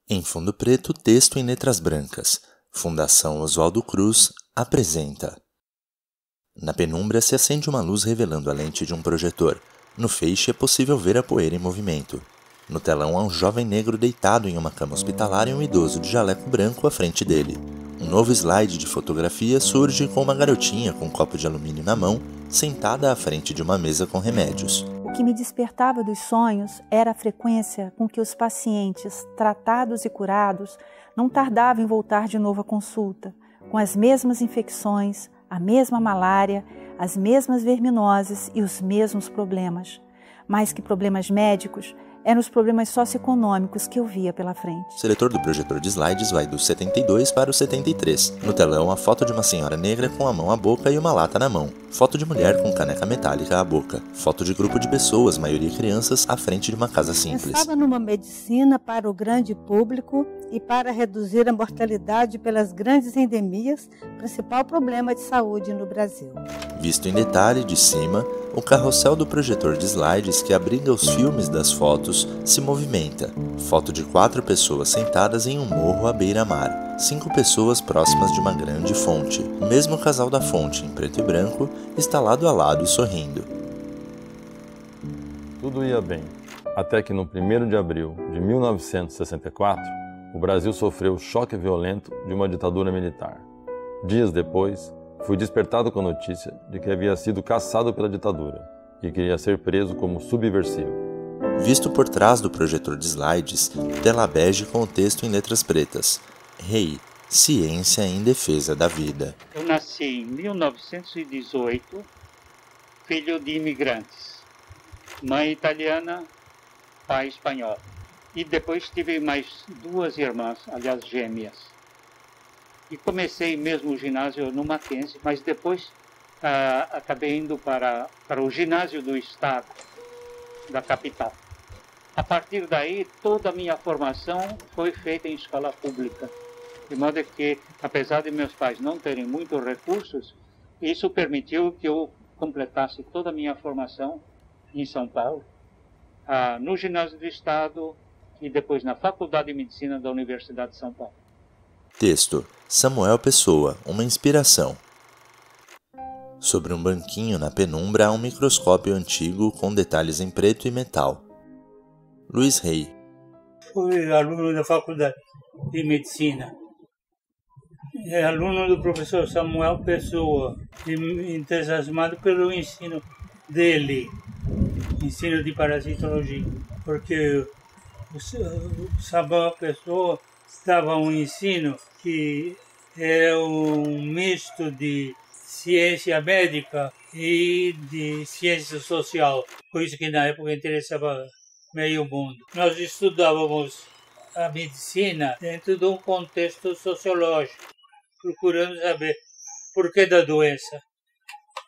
Em fundo preto, texto em letras brancas. Fundação Oswaldo Cruz apresenta. Na penumbra se acende uma luz revelando a lente de um projetor. No feixe é possível ver a poeira em movimento. No telão há um jovem negro deitado em uma cama hospitalar e um idoso de jaleco branco à frente dele. Um novo slide de fotografia surge com uma garotinha com um copo de alumínio na mão, sentada à frente de uma mesa com remédios. O que me despertava dos sonhos era a frequência com que os pacientes, tratados e curados, não tardavam em voltar de novo à consulta, com as mesmas infecções, a mesma malária, as mesmas verminoses e os mesmos problemas. Mais que problemas médicos, eram os problemas socioeconômicos que eu via pela frente. O seletor do projetor de slides vai do 72 para o 73. No telão, a foto de uma senhora negra com a mão à boca e uma lata na mão. Foto de mulher com caneca metálica à boca. Foto de grupo de pessoas, maioria crianças, à frente de uma casa simples. Pensava numa medicina para o grande público e para reduzir a mortalidade pelas grandes endemias, principal problema de saúde no Brasil. Visto em detalhe de cima, o carrossel do projetor de slides que abriga os filmes das fotos se movimenta. Foto de 4 pessoas sentadas em um morro à beira-mar. 5 pessoas próximas de uma grande fonte. O mesmo casal da fonte, em preto e branco, está lado a lado e sorrindo. Tudo ia bem, até que no 1º de abril de 1964, o Brasil sofreu o choque violento de uma ditadura militar. Dias depois, fui despertado com a notícia de que havia sido caçado pela ditadura e queria ser preso como subversivo. Visto por trás do projetor de slides, tela bege com o texto em letras pretas. Rei, ciência em defesa da vida. Eu nasci em 1918, filho de imigrantes. Mãe italiana, pai espanhol. E depois tive mais 2 irmãs, aliás gêmeas. E comecei mesmo o ginásio no Mackenzie, mas depois acabei indo para o ginásio do estado, da capital. A partir daí, toda a minha formação foi feita em escola pública. De modo que, apesar de meus pais não terem muitos recursos, isso permitiu que eu completasse toda a minha formação em São Paulo, no ginásio do estado e depois na Faculdade de Medicina da Universidade de São Paulo. Texto: Samuel Pessoa, uma inspiração. Sobre um banquinho na penumbra há um microscópio antigo com detalhes em preto e metal. Luiz Rei. Fui aluno da Faculdade de Medicina. É aluno do professor Samuel Pessoa, entusiasmado pelo ensino dele, ensino de parasitologia, porque o Samuel Pessoa dava um ensino que era um misto de ciência médica e de ciência social, por isso que na época interessava meio mundo. Nós estudávamos a medicina dentro de um contexto sociológico, procurando saber por que da doença,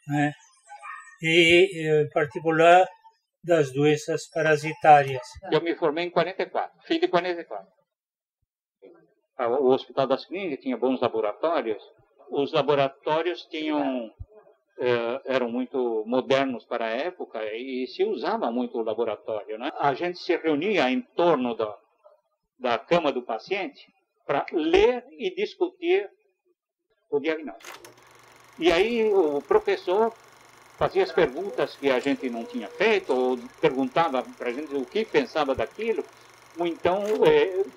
né? E, em particular, das doenças parasitárias. Eu me formei em 44, fim de 44. O Hospital das Clínicas tinha bons laboratórios. Os laboratórios eram muito modernos para a época e se usava muito o laboratório, né? A gente se reunia em torno da cama do paciente para ler e discutir o diagnóstico. E aí o professor fazia as perguntas que a gente não tinha feito, ou perguntava para a gente o que pensava daquilo, ou então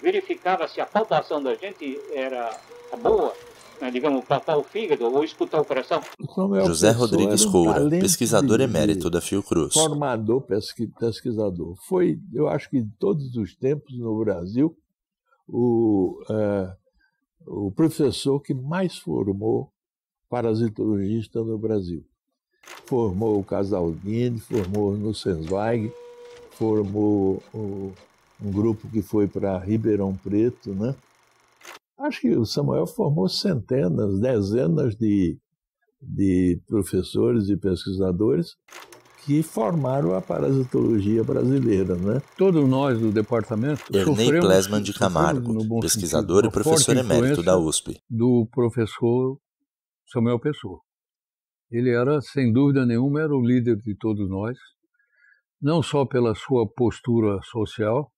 verificava se a palpação da gente era boa, né, digamos, palpar o fígado ou escutar o coração. José Rodrigues Coura, pesquisador emérito da Fiocruz. Formador, pesquisador. Foi, eu acho que de todos os tempos no Brasil, o professor que mais formou parasitologista no Brasil. Formou o Casaldini, formou o Nussensweig, formou um grupo que foi para Ribeirão Preto, né? Acho que o Samuel formou centenas, dezenas de professores e pesquisadores que formaram a parasitologia brasileira, né? Todos nós do departamento Ernei Plesman de Camargo, pesquisador e professor emérito da USP. Do professor Samuel Pessoa. Ele era, sem dúvida nenhuma, era o líder de todos nós, não só pela sua postura social,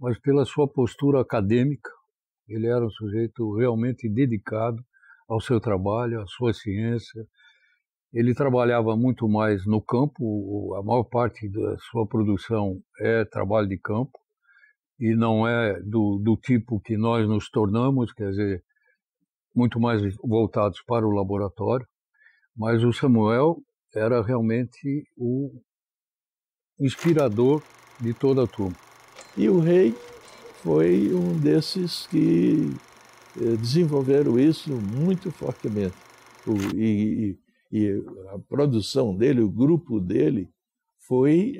mas pela sua postura acadêmica. Ele era um sujeito realmente dedicado ao seu trabalho, à sua ciência. Ele trabalhava muito mais no campo, a maior parte da sua produção é trabalho de campo, e não é do tipo que nós nos tornamos, quer dizer, muito mais voltados para o laboratório. Mas o Samuel era realmente o inspirador de toda a turma. E o Rei foi um desses que desenvolveram isso muito fortemente. E a produção dele, o grupo dele, foi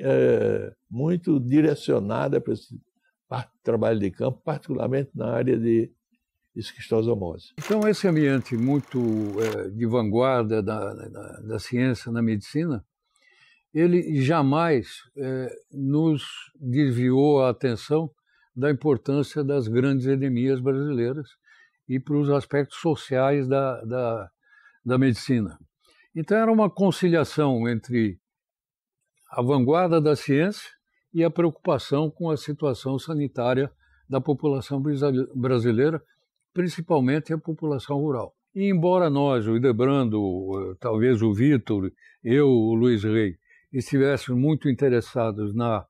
muito direcionada para esse trabalho de campo, particularmente na área de esquistosomose. Então, esse ambiente muito de vanguarda da ciência na medicina, ele jamais nos desviou a atenção da importância das grandes endemias brasileiras e para os aspectos sociais da medicina. Então, era uma conciliação entre a vanguarda da ciência e a preocupação com a situação sanitária da população brasileira, principalmente a população rural. E embora nós, o Ildebrando, talvez o Vitor, eu, o Luiz Rey, estivéssemos muito interessados na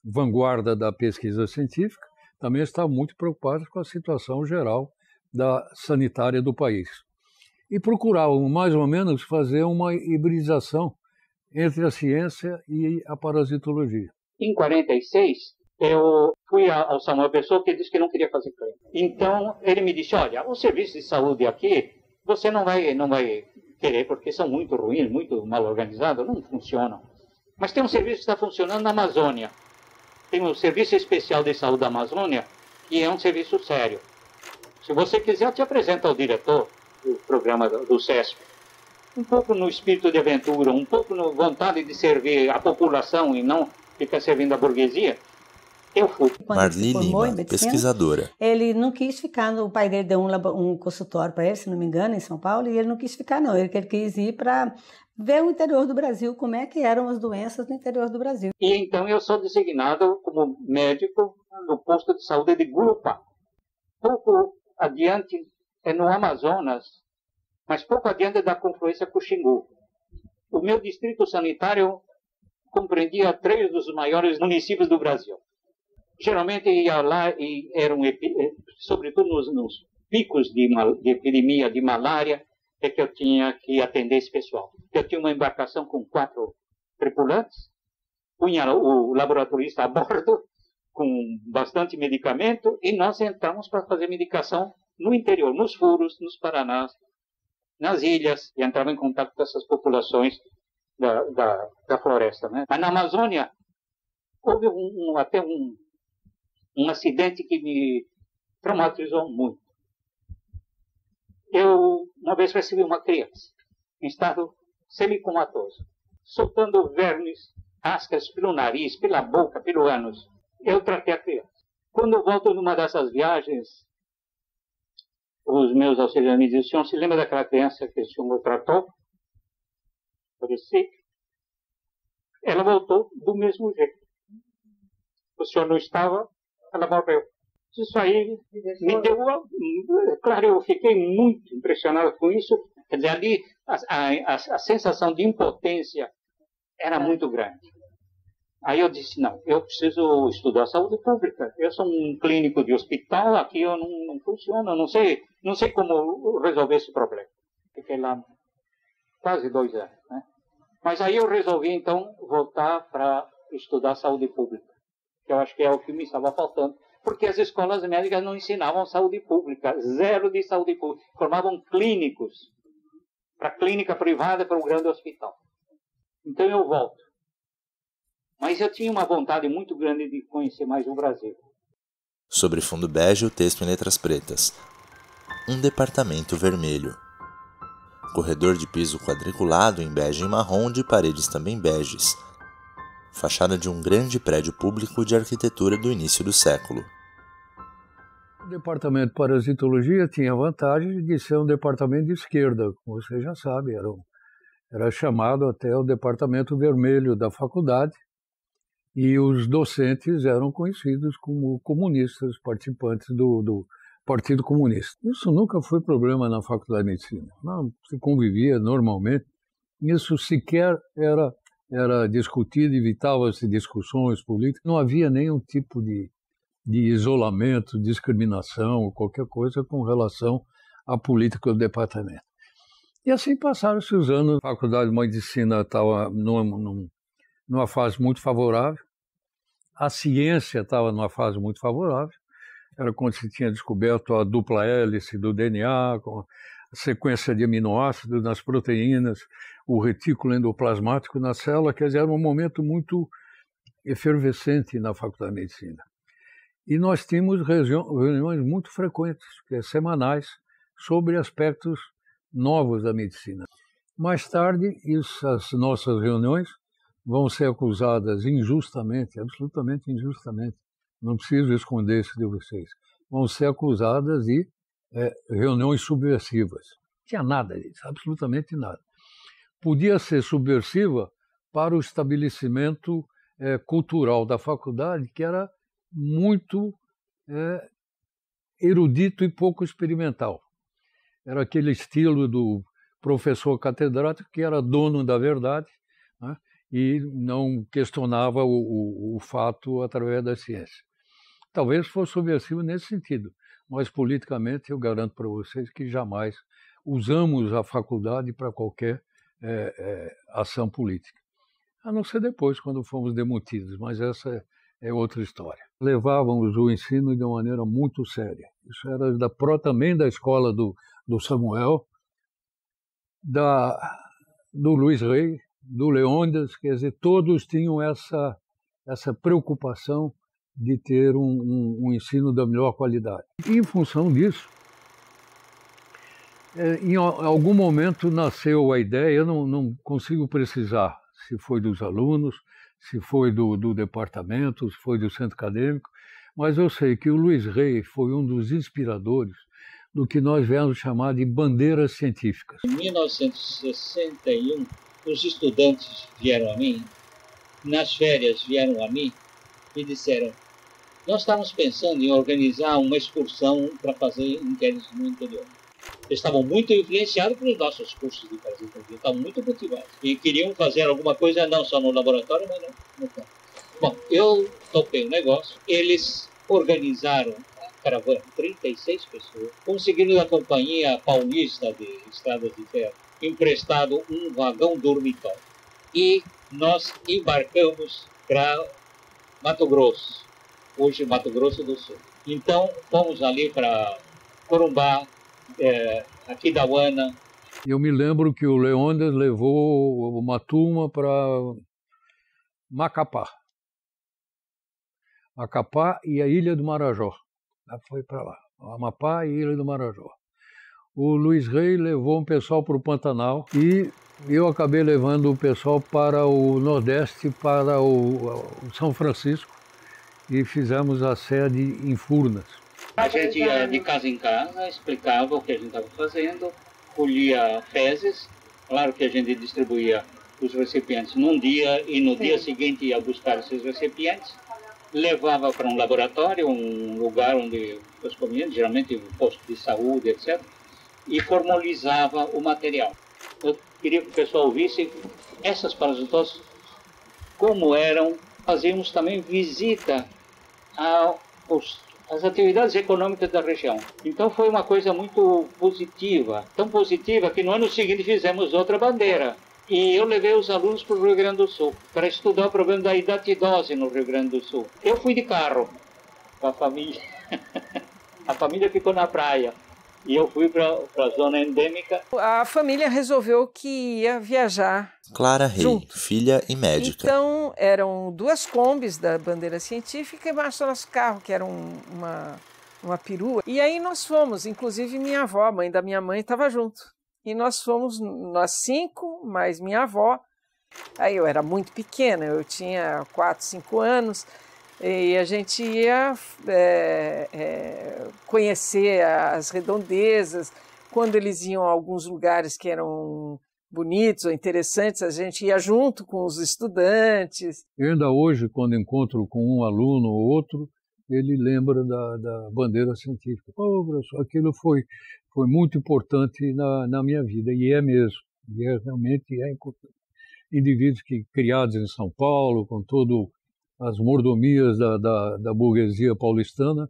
vanguarda da pesquisa científica, também estávamos muito preocupados com a situação geral sanitária do país. E procurávamos, mais ou menos, fazer uma hibridização entre a ciência e a parasitologia. Em 46, eu fui ao Samuel Pessoa, que disse que não queria fazer clínica. Então, ele me disse, olha, os serviços de saúde aqui, você não vai querer, porque são muito ruins, muito mal organizados, não funcionam. Mas tem um serviço que está funcionando na Amazônia. Tem um serviço especial de saúde da Amazônia, que é um serviço sério. Se você quiser, eu te apresento ao diretor do programa do CESP. Um pouco no espírito de aventura, um pouco na vontade de servir a população e não ficar servindo a burguesia. Eu fui. Marli Lima, medicina, pesquisadora. Ele não quis ficar, o pai dele deu um consultório para ele, se não me engano, em São Paulo, e ele não quis ficar não, ele quis ir para ver o interior do Brasil, como é que eram as doenças no interior do Brasil. E então eu sou designado como médico no posto de saúde de Gurupá. Pouco adiante, é no Amazonas, mas pouco adiante da confluência com o Xingu. O meu distrito sanitário compreendia 3 dos maiores municípios do Brasil. Geralmente ia lá e eram, sobretudo nos picos de epidemia de malária, é que eu tinha que atender esse pessoal. Eu tinha uma embarcação com 4 tripulantes, punha o laboratorista a bordo, com bastante medicamento, e nós entramos para fazer medicação no interior, nos furos, nos Paranás, nas ilhas, e entrava em contato com essas populações da floresta. Né? Mas na Amazônia, houve até um acidente que me traumatizou muito. Eu, uma vez, recebi uma criança em estado semicomatoso, soltando vermes, ascas pelo nariz, pela boca, pelo ânus. Eu tratei a criança. Quando eu volto numa dessas viagens, os meus auxiliares me dizem, o senhor se lembra daquela criança que o senhor tratou? Eu disse, ela voltou do mesmo jeito. O senhor não estava, ela morreu. Isso aí me deu... Claro, eu fiquei muito impressionado com isso. Quer dizer, ali a sensação de impotência era muito grande. Aí eu disse, não, eu preciso estudar saúde pública. Eu sou um clínico de hospital, aqui eu não funciona, não sei como resolver esse problema. Fiquei lá quase 2 anos. Né? Mas aí eu resolvi, então, voltar para estudar saúde pública, que eu acho que é o que me estava faltando. Porque as escolas médicas não ensinavam saúde pública, 0 de saúde pública. Formavam clínicos para a clínica privada, para o grande hospital. Então eu volto. Mas eu tinha uma vontade muito grande de conhecer mais o Brasil. Sobre fundo bege, o texto em letras pretas. Um departamento vermelho. Corredor de piso quadriculado em bege e marrom, de paredes também beges. Fachada de um grande prédio público de arquitetura do início do século. O departamento de parasitologia tinha a vantagem de ser um departamento de esquerda, como você já sabe, era chamado até o departamento vermelho da faculdade, E os docentes eram conhecidos como comunistas, participantes do Partido Comunista. Isso nunca foi problema na Faculdade de Medicina. Não, se convivia normalmente. Isso sequer era discutido, evitava-se discussões políticas. Não havia nenhum tipo de isolamento, discriminação ou qualquer coisa com relação à política do departamento. E assim passaram-se os anos. A Faculdade de Medicina estava numa fase muito favorável. A ciência estava numa fase muito favorável. Era quando se tinha descoberto a dupla hélice do DNA, com a sequência de aminoácidos nas proteínas, o retículo endoplasmático na célula, quer dizer, era um momento muito efervescente na Faculdade de Medicina. E nós tínhamos reuniões muito frequentes, semanais, sobre aspectos novos da medicina. Mais tarde, essas nossas reuniões vão ser acusadas injustamente, absolutamente injustamente, não preciso esconder isso de vocês, vão ser acusadas de reuniões subversivas. Não tinha nada disso, absolutamente nada. Podia ser subversiva para o estabelecimento cultural da faculdade, que era muito erudito e pouco experimental. Era aquele estilo do professor catedrático que era dono da verdade, né, e não questionava o fato através da ciência. Talvez fosse subversivo nesse sentido, mas politicamente eu garanto para vocês que jamais usamos a faculdade para qualquer ação política. A não ser depois, quando fomos demitidos, mas essa é outra história. Levávamos o ensino de uma maneira muito séria. Isso era também da escola do Samuel, do Luiz Rey, do Leônidas, quer dizer, todos tinham essa preocupação de ter um ensino da melhor qualidade. E, em função disso, em algum momento nasceu a ideia, eu não consigo precisar se foi dos alunos, se foi do departamento, se foi do centro acadêmico, mas eu sei que o Luiz Rey foi um dos inspiradores do que nós viemos chamar de bandeiras científicas. Em 1961, os estudantes vieram a mim, nas férias vieram a mim e disseram: nós estávamos pensando em organizar uma excursão para fazer inquéritos no interior. Eles estavam muito influenciados pelos nossos cursos de parasitologia, estavam muito motivados e queriam fazer alguma coisa não só no laboratório, mas no campo. Bom, eu topei o negócio, eles organizaram a caravana, 36 pessoas, conseguiram da Companhia Paulista de Estradas de Ferro emprestado um vagão dormitório e nós embarcamos para Mato Grosso, hoje Mato Grosso do Sul. Então fomos ali para Corumbá, Aquidauana. Eu me lembro que o Leônidas levou uma turma para Macapá e a Ilha do Marajó. Foi para lá, Amapá e Ilha do Marajó. O Luiz Rey levou um pessoal para o Pantanal e eu acabei levando o pessoal para o Nordeste, para o São Francisco, e fizemos a sede em Furnas. A gente ia de casa em casa, explicava o que a gente estava fazendo, colhia fezes, claro que a gente distribuía os recipientes num dia e no dia seguinte ia buscar esses recipientes, levava para um laboratório, um lugar onde os comiam, geralmente um posto de saúde, etc., e formalizava o material. Eu queria que o pessoal visse essas parasitoses como eram. Fazíamos também visita às atividades econômicas da região. Então foi uma coisa muito positiva, tão positiva que no ano seguinte fizemos outra bandeira. E eu levei os alunos para o Rio Grande do Sul para estudar o problema da hidatidose no Rio Grande do Sul. Eu fui de carro com a família. A família ficou na praia. E eu fui para a zona endêmica. A família resolveu que ia viajar. Clara Rey, filha e médica. Então, eram 2 Kombis da bandeira científica e mais o nosso carro, que era uma perua. E aí nós fomos, inclusive minha avó, mãe da minha mãe, estava junto. E nós fomos, nós 5, mais minha avó. Aí eu era muito pequena, eu tinha 4, 5 anos. E a gente ia conhecer as redondezas, quando eles iam a alguns lugares que eram bonitos ou interessantes, a gente ia junto com os estudantes. Eu ainda hoje, quando encontro com um aluno ou outro, ele lembra da bandeira científica. Oh, professor, aquilo foi muito importante na minha vida, e é mesmo, e realmente é importante. Indivíduos criados em São Paulo, com todas as mordomias da burguesia paulistana,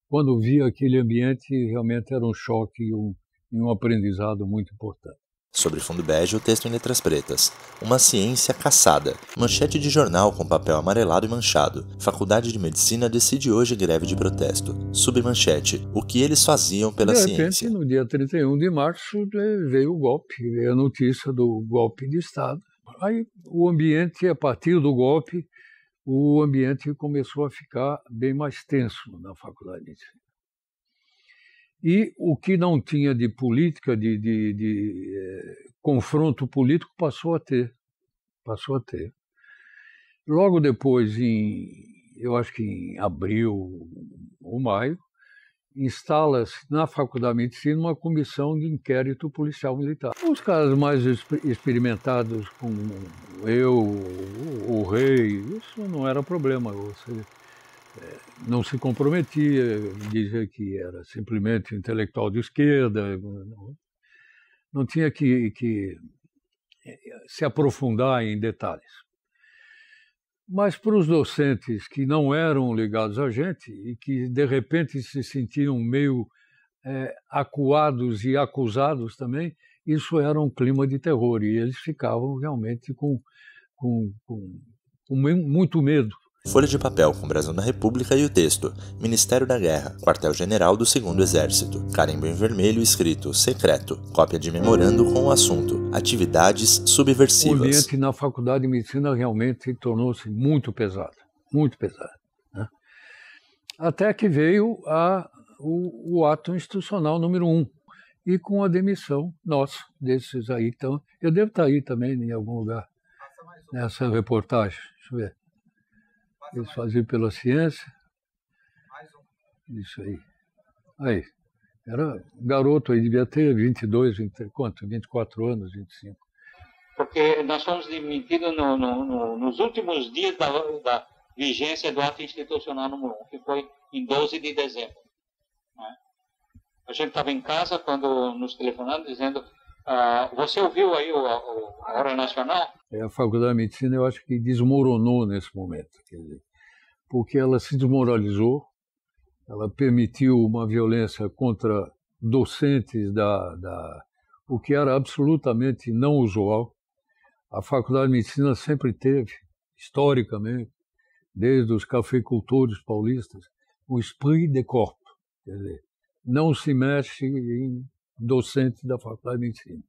quando via aquele ambiente, realmente era um choque e um aprendizado muito importante. Sobre fundo bege, o texto em letras pretas. Uma ciência caçada. Manchete de jornal com papel amarelado e manchado. Faculdade de Medicina decide hoje greve de protesto. Submanchete. O que eles faziam pela ciência. De repente, no dia 31 de março, veio o golpe, veio a notícia do golpe de Estado. Aí o ambiente, a partir do golpe, o ambiente começou a ficar bem mais tenso na Faculdade de Medicina. E o que não tinha de política, de confronto político, passou a ter. Logo depois, eu acho que em abril ou maio, instala-se na Faculdade de Medicina uma comissão de inquérito policial militar. Os caras mais experimentados, como eu, o rei, isso não era problema. Você não se comprometia, dizia que era simplesmente intelectual de esquerda, não tinha que se aprofundar em detalhes. Mas para os docentes que não eram ligados a gente e que de repente se sentiam meio acuados e acusados também, isso era um clima de terror e eles ficavam realmente com muito medo. Folha de papel com o Brasil na República e o texto: Ministério da Guerra, Quartel-General do 2º Exército. Carimbo em vermelho escrito secreto. Cópia de memorando com o assunto: atividades subversivas. O ambiente na Faculdade de Medicina realmente tornou-se muito pesado, né? Até que veio o ato institucional número 1, e com a demissão nossa, desses aí. Então, eu devo estar aí também em algum lugar, nessa reportagem. Deixa eu ver. Eles faziam pela ciência. Isso aí. Aí. Era garoto aí, devia ter 22, 24 anos, 25. Porque nós fomos demitidos nos últimos dias da vigência do ato institucional número 1, que foi em 12 de dezembro. Né? A gente estava em casa quando nos telefonaram dizendo: você ouviu aí a Hora Nacional? A Faculdade de Medicina, eu acho que desmoronou nesse momento, quer dizer, porque ela se desmoralizou, ela permitiu uma violência contra docentes o que era absolutamente não usual. A Faculdade de Medicina sempre teve, historicamente, desde os cafeicultores paulistas, o esprit de corps, quer dizer, não se mexe em docentes da Faculdade de Medicina.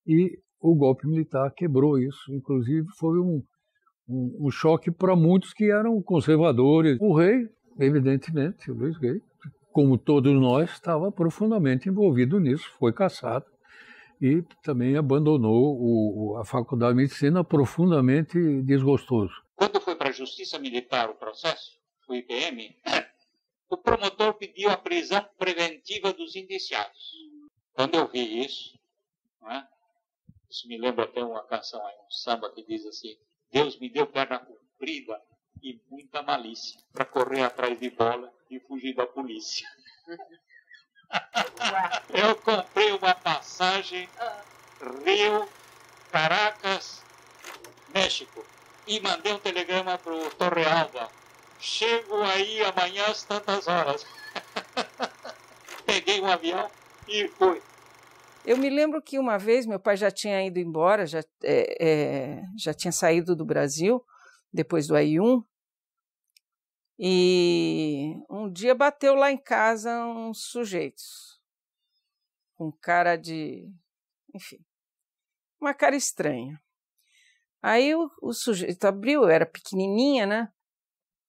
E o golpe militar quebrou isso, inclusive foi um choque para muitos que eram conservadores. O rei, evidentemente, o Luiz Gay, como todos nós, estava profundamente envolvido nisso, foi cassado e também abandonou a Faculdade de Medicina profundamente desgostoso. Quando foi para a Justiça Militar o processo, o IPM, o promotor pediu a prisão preventiva dos indiciados. Quando eu vi isso, né, isso me lembra até uma canção, um samba que diz assim: Deus me deu perna comprida e muita malícia para correr atrás de bola e fugir da polícia. Eu comprei uma passagem Rio, Caracas, México e mandei um telegrama para o Torrealba: chego aí amanhã às tantas horas. Peguei um avião e fui. Eu me lembro que uma vez meu pai já tinha ido embora, já tinha saído do Brasil, depois do AI-1, e um dia bateu lá em casa uns sujeitos, com cara enfim, uma cara estranha. Aí o sujeito abriu, eu era pequenininha, né?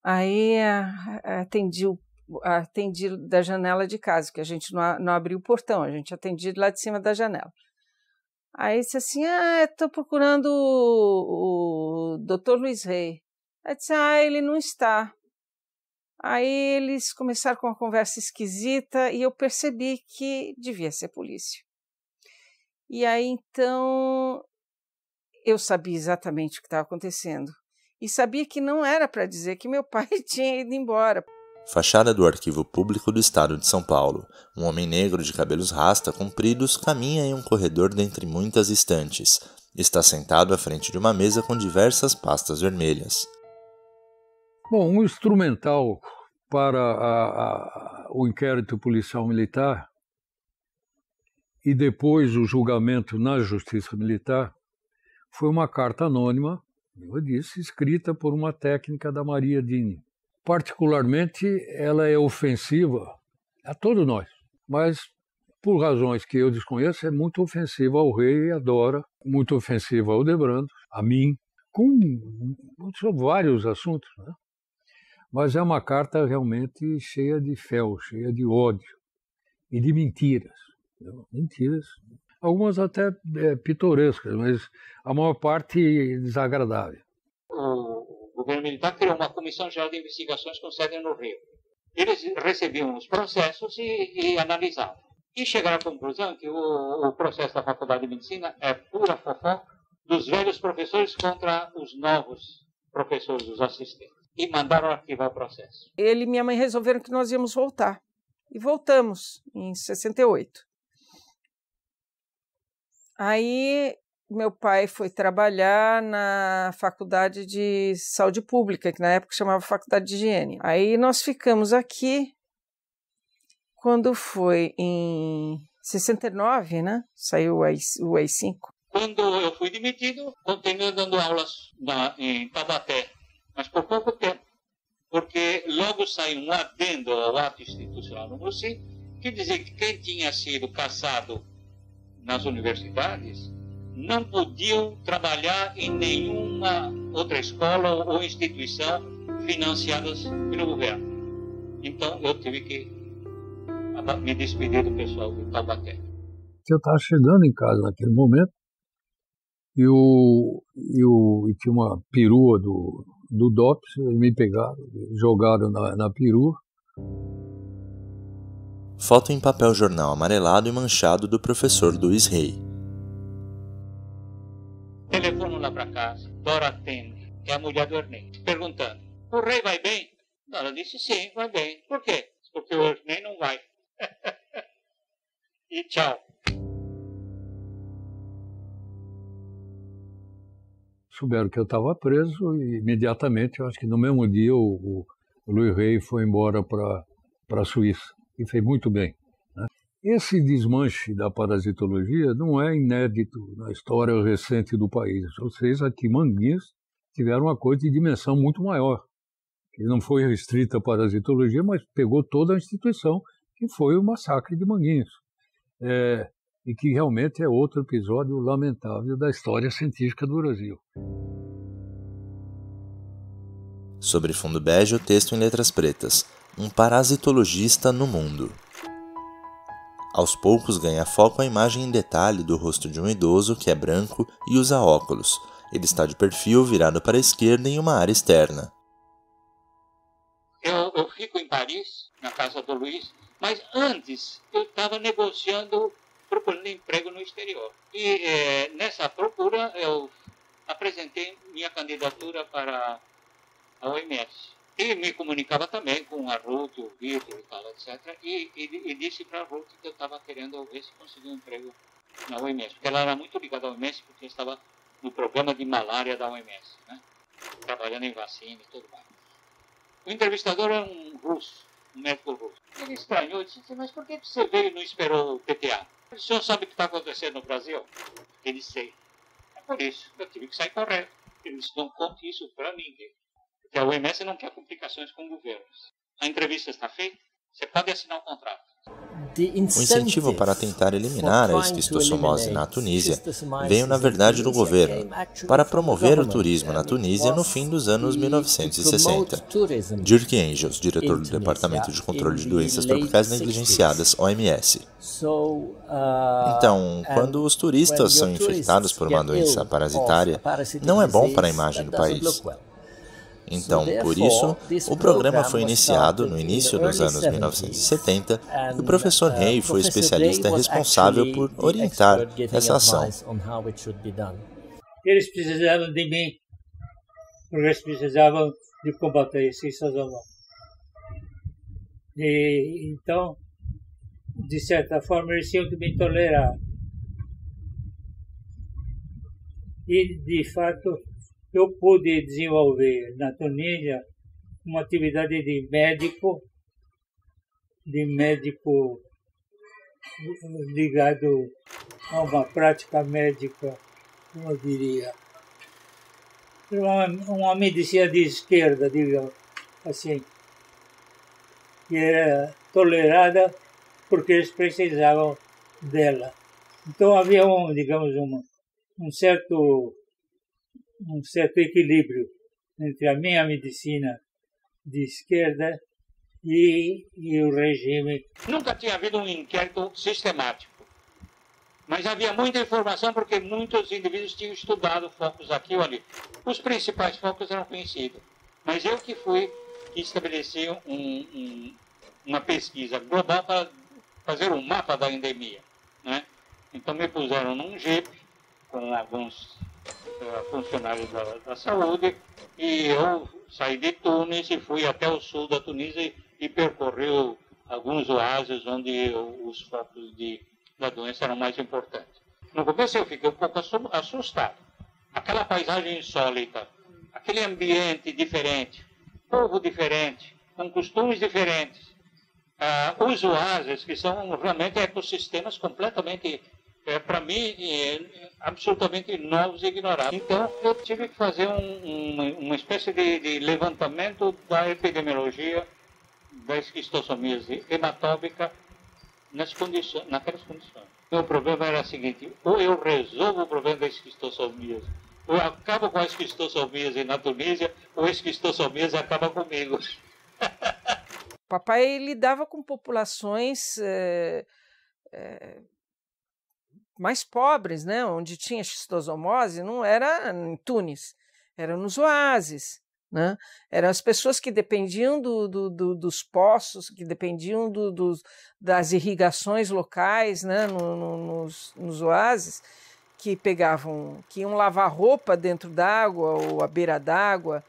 Aí atendi da janela de casa, que a gente não abriu o portão, a gente atendia lá de cima da janela. Aí disse assim: estou procurando o Dr. Luiz Rey. Aí disse: ele não está. Aí eles começaram com uma conversa esquisita e eu percebi que devia ser polícia. E aí então eu sabia exatamente o que estava acontecendo e sabia que não era para dizer que meu pai tinha ido embora. Fachada do Arquivo Público do Estado de São Paulo. Um homem negro de cabelos rasta compridos caminha em um corredor dentre muitas estantes. Está sentado à frente de uma mesa com diversas pastas vermelhas. Bom, um instrumental para o inquérito policial militar e depois o julgamento na Justiça Militar foi uma carta anônima, eu disse, escrita por uma técnica da Maria Dini. Particularmente, ela é ofensiva a todos nós, mas por razões que eu desconheço, é muito ofensiva ao rei e à Dora, muito ofensiva ao Debrando, a mim, sobre vários assuntos, né? Mas é uma carta realmente cheia de fel, cheia de ódio e de mentiras. Mentiras, algumas até pitorescas, mas a maior parte desagradável. O governo militar criou uma comissão geral de investigações com sede no Rio. Eles recebiam os processos e analisavam. E chegaram à conclusão que o processo da Faculdade de Medicina é pura fofoca dos velhos professores contra os novos professores, os assistentes. E mandaram arquivar o processo. Ele e minha mãe resolveram que nós íamos voltar. E voltamos em 68. Aí meu pai foi trabalhar na Faculdade de Saúde Pública, que na época chamava Faculdade de Higiene. Aí nós ficamos aqui, quando foi em 69, né? Saiu o AI-5. Quando eu fui demitido, continuei dando aulas em Taubaté, mas por pouco tempo, porque logo saiu um adendo ao ato institucional número 5, que dizia que quem tinha sido cassado nas universidades não podiam trabalhar em nenhuma outra escola ou instituição financiadas pelo governo. Então eu tive que me despedir do pessoal de Taubaté. Eu estava chegando em casa naquele momento e tinha uma perua do DOPS, eles me pegaram, jogaram na perua. Foto em papel jornal amarelado e manchado do professor Luiz Rey. Telefono lá para casa, Dora atende, é a mulher do Ernei, perguntando, o Rei vai bem? Ela disse, sim, vai bem. Por quê? Porque o Ernei não vai. E tchau. Souberam que eu estava preso e imediatamente, eu acho que no mesmo dia, o Luiz Rey foi embora para a Suíça. E fez muito bem, né? Esse desmanche da parasitologia não é inédito na história recente do país. Vocês aqui, Manguinhos, tiveram uma coisa de dimensão muito maior, que não foi restrita à parasitologia, mas pegou toda a instituição, que foi o massacre de Manguinhos. E que realmente é outro episódio lamentável da história científica do Brasil. Sobre fundo bege, o texto em letras pretas. Um parasitologista no mundo. Aos poucos ganha foco a imagem em detalhe do rosto de um idoso que é branco e usa óculos. Ele está de perfil virado para a esquerda em uma área externa. Eu fico em Paris, na casa do Luiz, mas antes eu estava negociando, procurando emprego no exterior. E nessa procura eu apresentei minha candidatura para a OMS. E me comunicava também com a Ruth, o Vitor e tal, etc. E disse para a Ruth que eu estava querendo ver se conseguia um emprego na OMS. Porque ela era muito ligada à OMS, porque estava no programa de malária da OMS, né? Trabalhando em vacina e tudo mais. O entrevistador era um russo, um médico russo. Ele estranhou e disse, mas por que você veio e não esperou o PTA? O senhor sabe o que está acontecendo no Brasil? Ele disse, é por isso que eu tive que sair correndo. Ele disse, não conte isso para ninguém. Porque a OMS não quer complicações com governos. A entrevista está feita, você pode assinar o contrato. O incentivo para tentar eliminar a esquistossomose na Tunísia veio, na verdade, do governo, para promover o turismo na Tunísia no fim dos anos 1960. Dirk Engels, diretor do Departamento de Controle de Doenças Tropicais Negligenciadas, OMS. Então, quando os turistas são infectados por uma doença parasitária, não é bom para a imagem do país. Então, por isso, o programa foi iniciado no início dos anos 1970 e o professor Rey foi o especialista responsável por orientar essa ação. eles precisavam de mim, porque eles precisavam de combater esse esquistosomose. E então, de certa forma, eles tinham que me tolerar. E, de fato, eu pude desenvolver na Tunísia uma atividade de médico ligado a uma prática médica, como eu diria, uma medicina de esquerda, digamos assim, que era tolerada porque eles precisavam dela. Então havia um certo equilíbrio entre a minha medicina de esquerda e o regime. Nunca tinha havido um inquérito sistemático, mas havia muita informação porque muitos indivíduos tinham estudado focos aqui ou ali. Os principais focos eram conhecidos, mas eu que estabeleci uma pesquisa global para fazer um mapa da endemia, né? Então me puseram num jeep com alguns funcionários da saúde e eu saí de Tunis e fui até o sul da Tunísia e percorri alguns oásis onde os focos da doença eram mais importantes. No começo eu fiquei um pouco assustado. Aquela paisagem insólita, aquele ambiente diferente, povo diferente, com costumes diferentes. Os oásis, que são realmente ecossistemas completamente, para mim, absolutamente novos e ignorados. Então, eu tive que fazer uma espécie de levantamento da epidemiologia da esquistossomíase hematóbica naquelas condições. O problema era o seguinte: ou eu resolvo o problema da esquistossomíase, ou eu acabo com a esquistossomíase na Tunísia, ou a esquistossomíase acaba comigo. Papai lidava com populações mais pobres, né? Onde tinha esquistosomose, não era em Tunis, era nos oásis, né? Eram as pessoas que dependiam dos poços, que dependiam das irrigações locais, né? Nos oásis, que iam lavar roupa dentro d'água ou à beira d'água.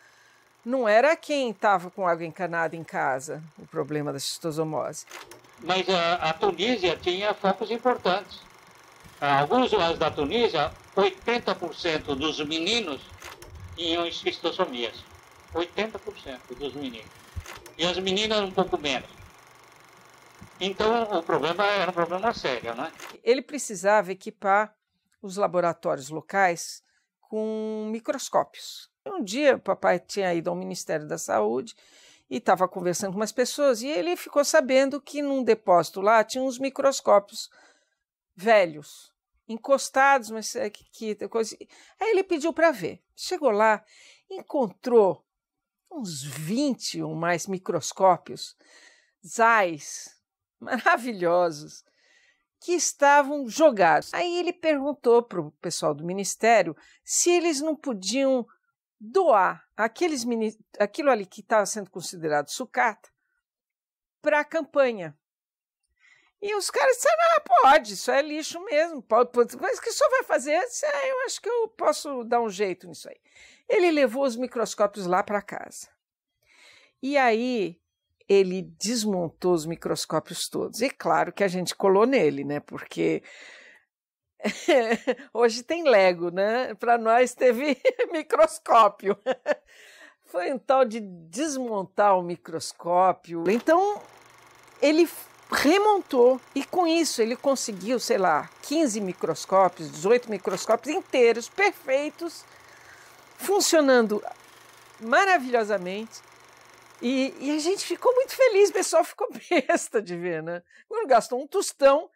Não era quem estava com água encanada em casa o problema da esquistosomose. Mas a Tunísia tinha focos importantes. Alguns oásis da Tunísia, 80% dos meninos tinham esquistossomíase. 80% dos meninos. E as meninas um pouco menos. Então o problema era um problema sério, né? Ele precisava equipar os laboratórios locais com microscópios. Um dia, o papai tinha ido ao Ministério da Saúde e estava conversando com umas pessoas e ele ficou sabendo que num depósito lá tinha uns microscópios velhos, encostados, mas que coisa. Aí ele pediu para ver. Chegou lá, encontrou uns 20 ou mais microscópios Zeiss maravilhosos que estavam jogados. Aí ele perguntou para o pessoal do Ministério se eles não podiam doar aquilo ali que estava sendo considerado sucata para a campanha. E os caras disseram: pode, isso é lixo mesmo, pode, mas o que o senhor vai fazer? Eu disse: eu acho que eu posso dar um jeito nisso aí. Ele levou os microscópios lá para casa. E aí ele desmontou os microscópios todos. E claro que a gente colou nele, né? Porque hoje tem Lego, né? Para nós teve microscópio. Foi um tal de desmontar o microscópio. Então ele remontou e com isso ele conseguiu, 15 microscópios, 18 microscópios inteiros, perfeitos, funcionando maravilhosamente. E a gente ficou muito feliz, o pessoal ficou besta de ver, né? Gastou um tostão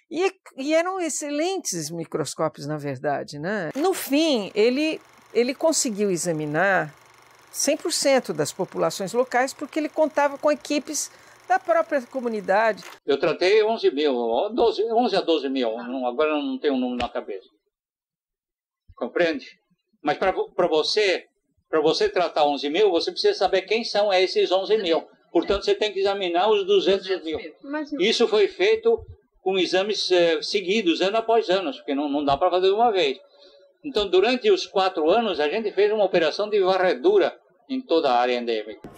e eram excelentes microscópios, na verdade, né? No fim, ele conseguiu examinar 100% das populações locais porque ele contava com equipes da própria comunidade. Eu tratei 11 a 12 mil, agora não tenho um número na cabeça. Compreende? Mas para você tratar 11 mil, você precisa saber quem são esses 11 mil. Portanto, você tem que examinar os 200 mil. Isso foi feito com exames seguidos, ano após ano, porque não dá para fazer de uma vez. Então, durante os 4 anos, a gente fez uma operação de varredura em toda a área endêmica.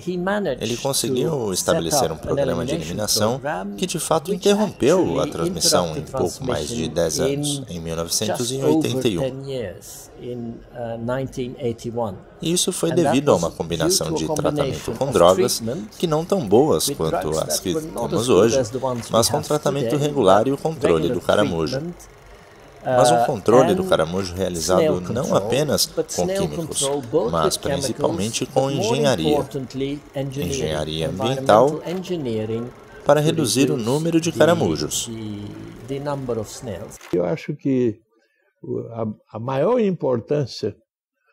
Ele conseguiu estabelecer um programa de eliminação que de fato interrompeu a transmissão em pouco mais de 10 anos, em 1981. E isso foi devido a uma combinação de tratamento com drogas que não tão boas quanto as que temos hoje, mas com tratamento regular e o controle do caramujo. Mas um controle do caramujo realizado não apenas com químicos, mas principalmente com engenharia ambiental, para reduzir o número de caramujos. Eu acho que a maior importância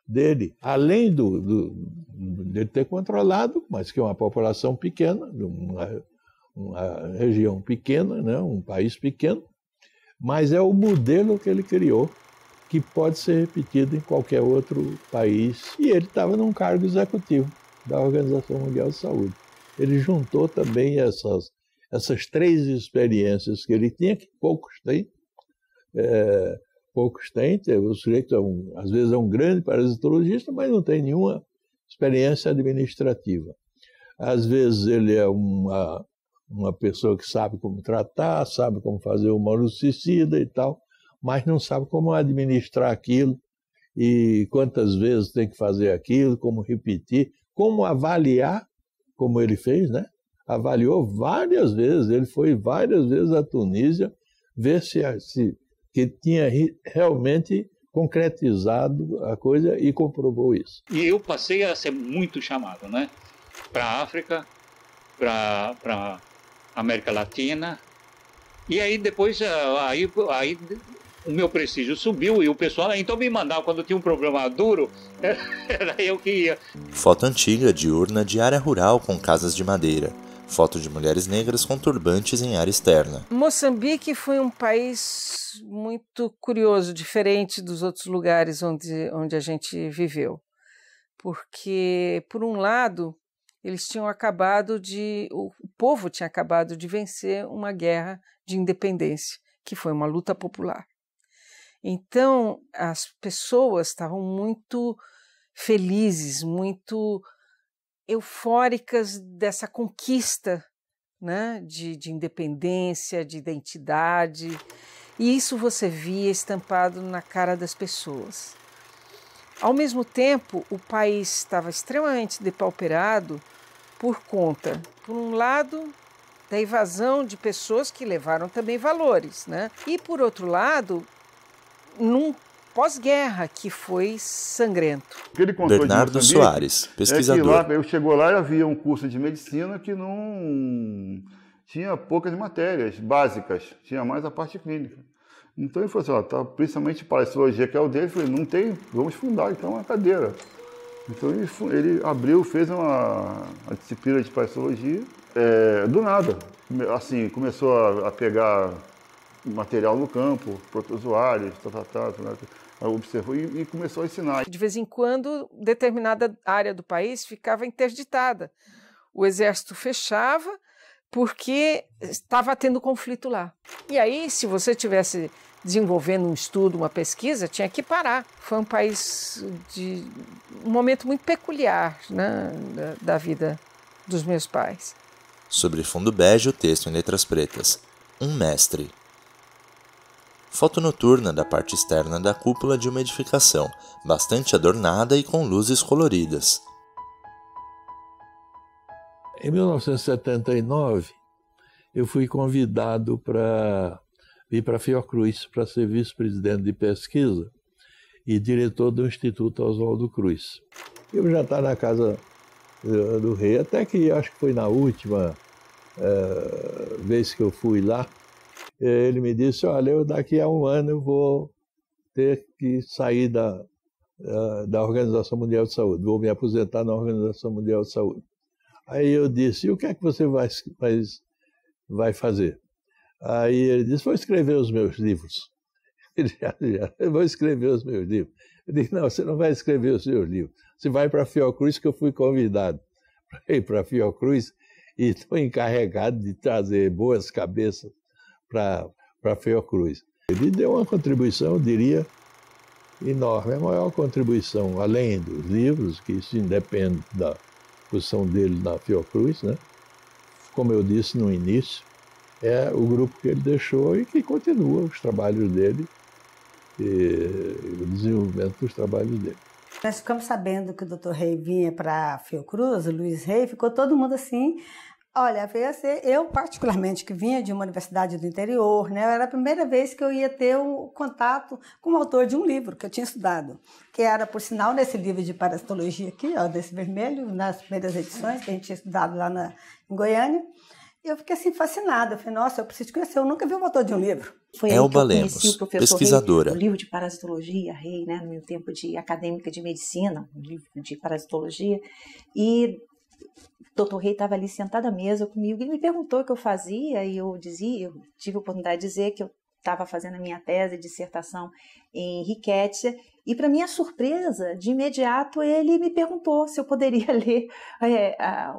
dele, além de ter controlado, mas que é uma população pequena, uma região pequena, né, um país pequeno, mas é o modelo que ele criou, que pode ser repetido em qualquer outro país. E ele estava num cargo executivo da Organização Mundial de Saúde. Ele juntou também essas 3 experiências que ele tinha, que poucos têm. O sujeito, às vezes, é um grande parasitologista, mas não tem nenhuma experiência administrativa. Às vezes, ele é uma pessoa que sabe como tratar, sabe como fazer o monossicida e tal, mas não sabe como administrar aquilo e quantas vezes tem que fazer aquilo, como repetir, como avaliar, como ele fez, né? Avaliou várias vezes, ele foi várias vezes à Tunísia ver se que tinha realmente concretizado a coisa e comprovou isso. E eu passei a ser muito chamado, né? Para a África, para América Latina, e aí depois aí o meu prestígio subiu e o pessoal então me mandava quando tinha um problema duro, era eu que ia. Foto antiga de urna de área rural com casas de madeira. Foto de mulheres negras com turbantes em área externa. Moçambique foi um país muito curioso, diferente dos outros lugares onde a gente viveu, porque por um lado o povo tinha acabado de vencer uma guerra de independência, que foi uma luta popular. Então, as pessoas estavam muito felizes, muito eufóricas dessa conquista, né, de independência, de identidade, e isso você via estampado na cara das pessoas. Ao mesmo tempo, o país estava extremamente depauperado por conta, por um lado, da invasão de pessoas que levaram também valores, né? E, por outro lado, num pós-guerra que foi sangrento. Bernardo Soares, pesquisador. Eu chegou lá e havia um curso de medicina que não tinha poucas matérias básicas, tinha mais a parte clínica. Então ele falou assim, principalmente parasitologia, que é o dele, eu falei, não tem, vamos fundar então uma cadeira. Então ele abriu, fez uma disciplina de parasitologia, do nada. Assim, começou a pegar material no campo, protozoários, observou e começou a ensinar. De vez em quando, determinada área do país ficava interditada. O exército fechava porque estava tendo conflito lá. E aí, se você tivesse desenvolvendo um estudo, uma pesquisa, tinha que parar. Foi um país de um momento muito peculiar, né, da vida dos meus pais. Sobre fundo bege, o texto em letras pretas. Um mestre. Foto noturna da parte externa da cúpula de uma edificação, bastante adornada e com luzes coloridas. Em 1979, eu fui convidado para ir para Fiocruz, para ser vice-presidente de pesquisa e diretor do Instituto Oswaldo Cruz. Eu já estava na casa do rei, até que acho que foi na última vez que eu fui lá, ele me disse, olha, eu daqui a um ano eu vou ter que sair da Organização Mundial de Saúde, vou me aposentar na Organização Mundial de Saúde. Aí eu disse, e o que é que você vai fazer? Aí ele disse, vou escrever os meus livros. Eu vou escrever os meus livros. Eu disse, não, você não vai escrever os seus livros. Você vai para a Fiocruz, que eu fui convidado para ir para a Fiocruz e estou encarregado de trazer boas cabeças para a Fiocruz. Ele deu uma contribuição, eu diria, enorme. A maior contribuição, além dos livros, que isso independe da posição dele na Fiocruz, né? Como eu disse no início, é o grupo que ele deixou e que continua os trabalhos dele e o desenvolvimento dos trabalhos dele. Nós ficamos sabendo que o Dr. Rey vinha para a Fiocruz, o Luiz Rey, ficou todo mundo assim. Olha, veio a ser, eu particularmente, que vinha de uma universidade do interior, né, era a primeira vez que eu ia ter um contato com o autor de um livro que eu tinha estudado, que era, por sinal, nesse livro de parasitologia aqui, ó, desse vermelho, nas primeiras edições que a gente tinha estudado lá em Goiânia. E eu fiquei assim fascinada, eu falei, nossa, eu preciso conhecer, eu nunca vi o autor de um livro. Foi Elba aí que eu Lemos, conheci o professor pesquisadora. Rey, o livro de parasitologia, Rey, né, no meu tempo de acadêmica de medicina, um livro de parasitologia, e o Dr. Rey estava ali sentado à mesa comigo e me perguntou o que eu fazia, e eu tive a oportunidade de dizer que eu estava fazendo a minha tese de dissertação em Rickettsia, e para minha surpresa, de imediato ele me perguntou se eu poderia ler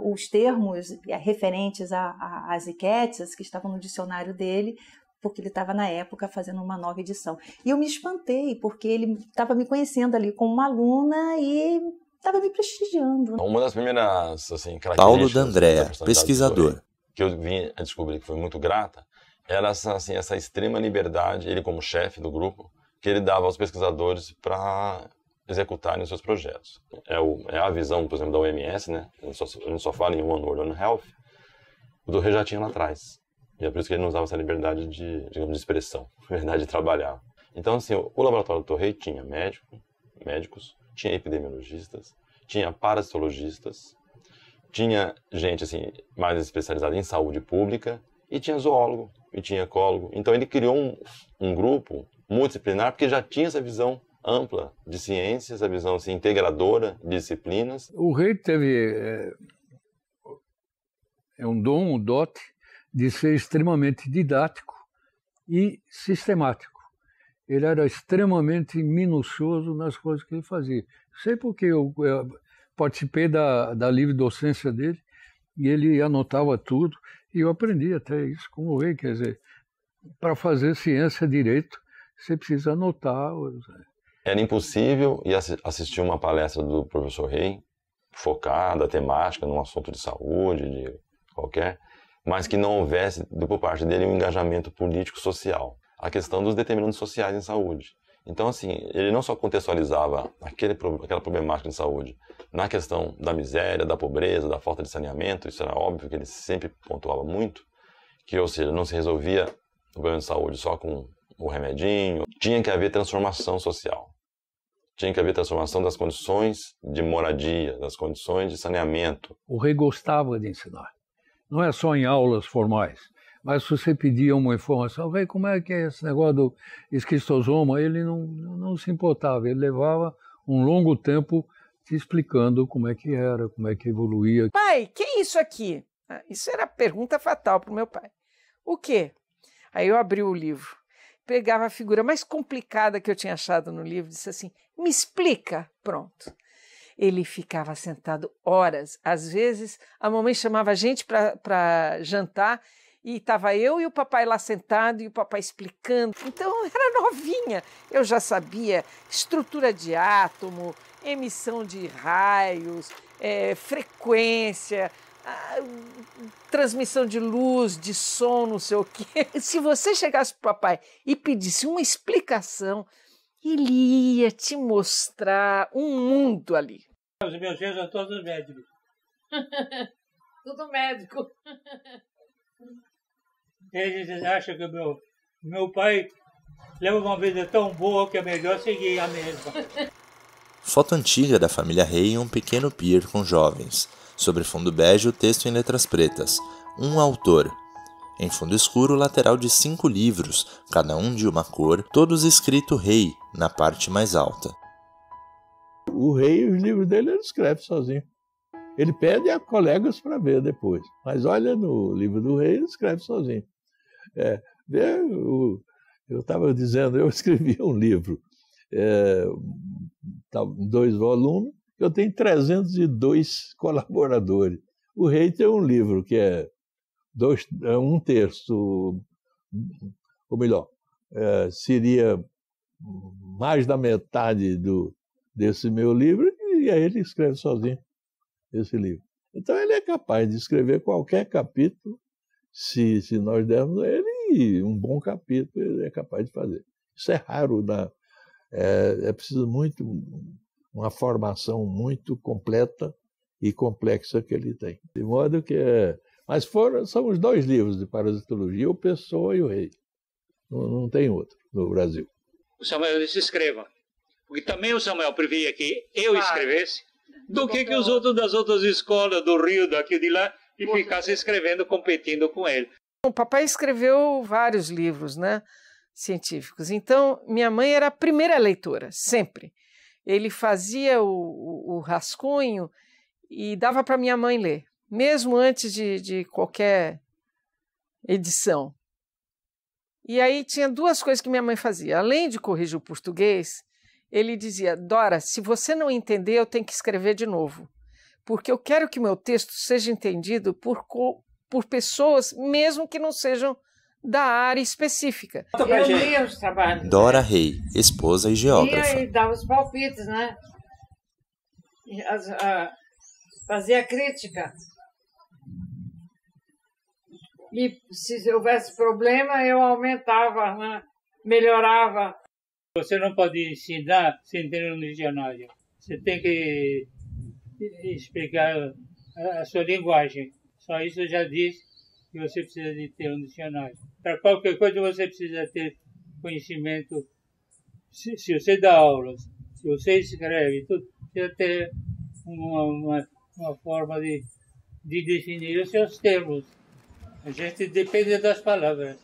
os termos referentes às Rickettsias que estavam no dicionário dele, porque ele estava na época fazendo uma nova edição. E eu me espantei, porque ele estava me conhecendo ali como uma aluna e estava me prestigiando. Uma das primeiras características Paulo D'Andrea, da pesquisador, que eu vim a descobrir que foi muito grata, era essa extrema liberdade, ele como chefe do grupo, que ele dava aos pesquisadores para executarem os seus projetos. É a visão, por exemplo, da OMS, né? A gente só fala em One World, One Health. O Dr. Rey já tinha lá atrás. E é por isso que ele não usava essa liberdade de expressão, liberdade de trabalhar. Então, assim, o laboratório do Dr. Rey tinha médicos, tinha epidemiologistas, tinha parasitologistas, tinha gente assim, mais especializada em saúde pública, e tinha zoólogo, e tinha ecólogo. Então ele criou um grupo multidisciplinar, porque já tinha essa visão ampla de ciências, essa visão assim, integradora de disciplinas. O Rey teve um dom, um dote, de ser extremamente didático e sistemático. Ele era extremamente minucioso nas coisas que ele fazia. Sei porque eu participei da livre docência dele e ele anotava tudo e eu aprendi até isso com o Rey. Quer dizer, para fazer ciência direito, você precisa anotar. Era impossível ir assistir uma palestra do professor Rey, focada, temática, num assunto de saúde, de qualquer, mas que não houvesse, por parte dele, um engajamento político-social. A questão dos determinantes sociais em saúde. Então, assim, ele não só contextualizava aquela problemática de saúde na questão da miséria, da pobreza, da falta de saneamento, isso era óbvio que ele sempre pontuava muito, que, ou seja, não se resolvia o problema de saúde só com o remedinho, tinha que haver transformação social. Tinha que haver transformação das condições de moradia, das condições de saneamento. O Rey gostava de ensinar. Não é só em aulas formais. Mas se você pedia uma informação, como é que é esse negócio do esquistosoma, ele não se importava, ele levava um longo tempo te explicando como é que era, como é que evoluía. Pai, que é isso aqui? Isso era a pergunta fatal para o meu pai. O quê? Aí eu abri o livro, pegava a figura mais complicada que eu tinha achado no livro e disse assim, me explica, pronto. Ele ficava sentado horas, às vezes a mamãe chamava a gente para jantar, e estava eu e o papai lá sentado e o papai explicando. Então eu era novinha, eu já sabia estrutura de átomo, emissão de raios, frequência, transmissão de luz, de som, não sei o quê. Se você chegasse para o papai e pedisse uma explicação, ele ia te mostrar um mundo ali. Os meus filhos são todos médicos. Tudo médico. Eles acham que meu pai leva uma vida tão boa que é melhor seguir a mesma. Foto antiga da família Rey em um pequeno pier com jovens. Sobre fundo bege, o texto em letras pretas. Um autor. Em fundo escuro, lateral de 5 livros, cada um de uma cor, todos escrito Rey, na parte mais alta. O Rey, os livros dele, ele escreve sozinho. Ele pede a colegas para ver depois. Mas olha, no livro do Rey, ele escreve sozinho. Eu estava dizendo, eu escrevi um livro, 2 volumes, eu tenho 302 colaboradores. O Rey tem um livro que é 1 terço, ou melhor, seria mais da metade desse meu livro, e aí ele escreve sozinho esse livro. Então ele é capaz de escrever qualquer capítulo, se nós dermos a ele um bom capítulo, ele é capaz de fazer. Isso é raro, é preciso uma formação muito completa e complexa que ele tem. De modo que mas são os 2 livros de parasitologia, o Pessoa e o Rei. Não tem outro no Brasil. O Samuel disse: escreva. Porque também o Samuel previa que eu escrevesse, do que os outros das outras escolas, do Rio, daqui e de lá, e ficassem escrevendo, competindo com ele. O papai escreveu vários livros, né, científicos. Então, minha mãe era a primeira leitora, sempre. Ele fazia o rascunho e dava para minha mãe ler, mesmo antes de qualquer edição. E aí tinha 2 coisas que minha mãe fazia. Além de corrigir o português, ele dizia: Dora, se você não entender, eu tenho que escrever de novo, porque eu quero que meu texto seja entendido por pessoas, mesmo que não sejam da área específica. Eu lia os trabalhos. Dora Rey, esposa e geógrafa. Lia e dava os palpites, né? Fazia crítica. E se houvesse problema, eu aumentava, né? Melhorava. Você não pode ensinar sem ter um dicionário. Você tem que explicar a sua linguagem. Só isso já diz que você precisa de ter um dicionário. Para qualquer coisa você precisa ter conhecimento. Se você dá aulas, se você escreve, tudo, precisa ter uma forma de definir os seus termos. A gente depende das palavras.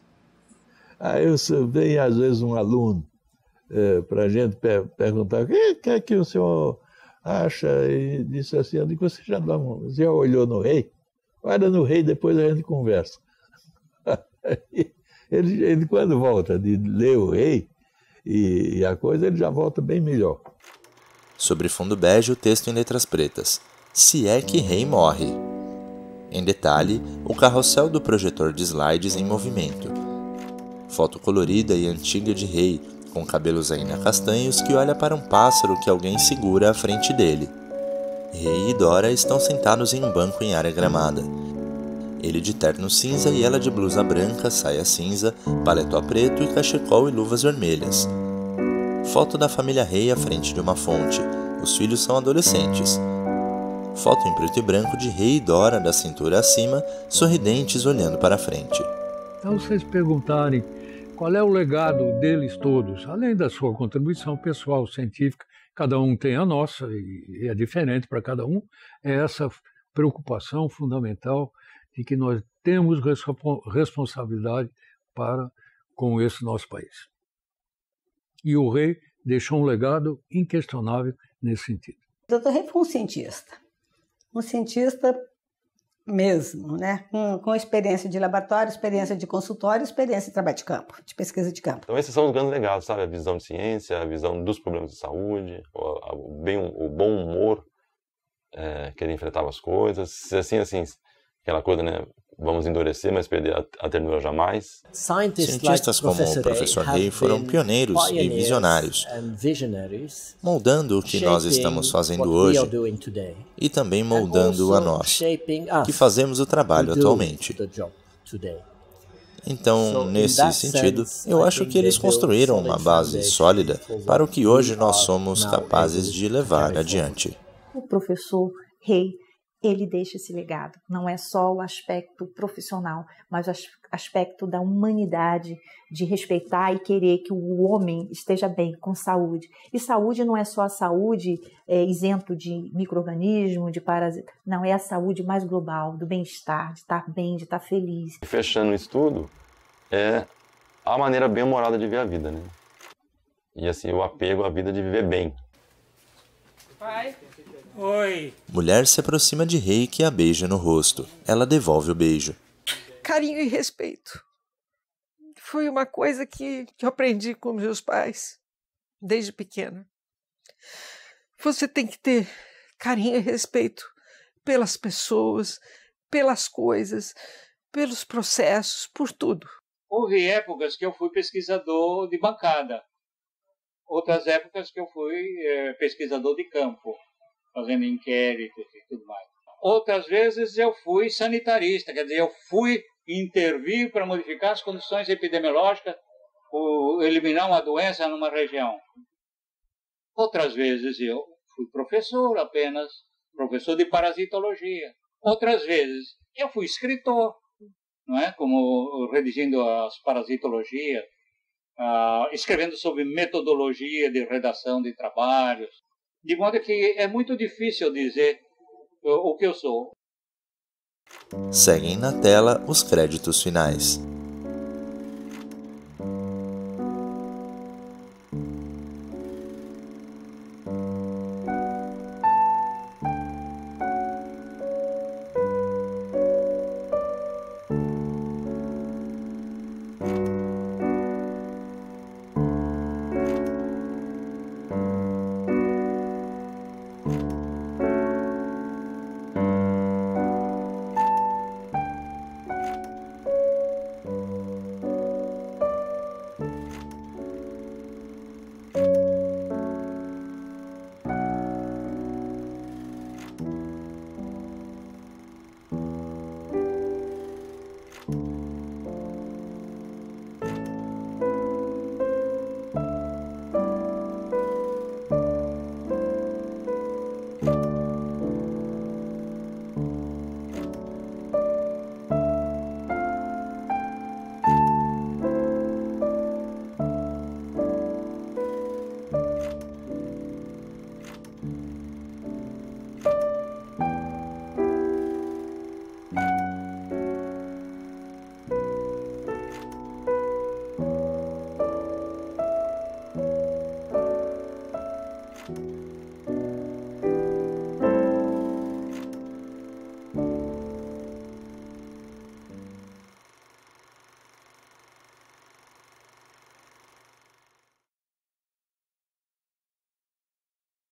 Eu venho às vezes um aluno para a gente perguntar o que é que o senhor acha, e disse assim: eu digo, você já olhou no Rei? Olha no Rei, depois a gente conversa. Ele quando volta de ler o Rei e a coisa, ele já volta bem melhor. Sobre fundo bege, o texto em letras pretas: Se é que Rei morre. Em detalhe, o carrossel do projetor de slides em movimento. Foto colorida e antiga de Rei, com cabelos ainda castanhos, que olha para um pássaro que alguém segura à frente dele. Rei e Dora estão sentados em um banco em área gramada. Ele de terno cinza e ela de blusa branca, saia cinza, paletó preto e cachecol e luvas vermelhas. Foto da família Rei à frente de uma fonte. Os filhos são adolescentes. Foto em preto e branco de Rei e Dora, da cintura acima, sorridentes olhando para a frente. Então, vocês perguntarem qual é o legado deles todos, além da sua contribuição pessoal, científica, cada um tem a nossa e é diferente para cada um, é essa preocupação fundamental de que nós temos responsabilidade com esse nosso país. E o Rei deixou um legado inquestionável nesse sentido. O Dr. Rei foi um cientista mesmo, né? Com experiência de laboratório, experiência de consultório, experiência de trabalho de campo, de pesquisa de campo. Então esses são os grandes legados, sabe? A visão de ciência, a visão dos problemas de saúde, o bom humor que ele enfrentava as coisas, assim, aquela coisa, né? Vamos endurecer, mas perder a ternura jamais. Cientistas como o professor Rei foram pioneiros e visionários, moldando o que nós estamos fazendo hoje e também moldando a nós, que fazemos o trabalho atualmente. Então, nesse sentido, eu acho que eles construíram uma base sólida para o que hoje nós somos capazes de levar adiante. O professor Rei, ele deixa esse legado. Não é só o aspecto profissional, mas o aspecto da humanidade, de respeitar e querer que o homem esteja bem, com saúde. E saúde não é só a saúde isento de micro-organismo, de parasita. Não, é a saúde mais global, do bem-estar, de estar bem, de estar feliz. Fechando o estudo, é a maneira bem-humorada de ver a vida, né? E assim, o apego à vida de viver bem. Pai? Oi. Mulher se aproxima de Rei, que a beija no rosto. Ela devolve o beijo. Carinho e respeito. Foi uma coisa que eu aprendi com meus pais, desde pequena. Você tem que ter carinho e respeito pelas pessoas, pelas coisas, pelos processos, por tudo. Houve épocas que eu fui pesquisador de bancada. Outras épocas que eu fui pesquisador de campo, fazendo inquéritos e tudo mais. Outras vezes eu fui sanitarista, quer dizer, eu fui intervir para modificar as condições epidemiológicas ou eliminar uma doença numa região. Outras vezes eu fui professor apenas, professor de parasitologia. Outras vezes eu fui escritor, não é? Como redigindo as parasitologias, escrevendo sobre metodologia de redação de trabalhos. De modo que é muito difícil dizer o que eu sou. Seguem na tela os créditos finais.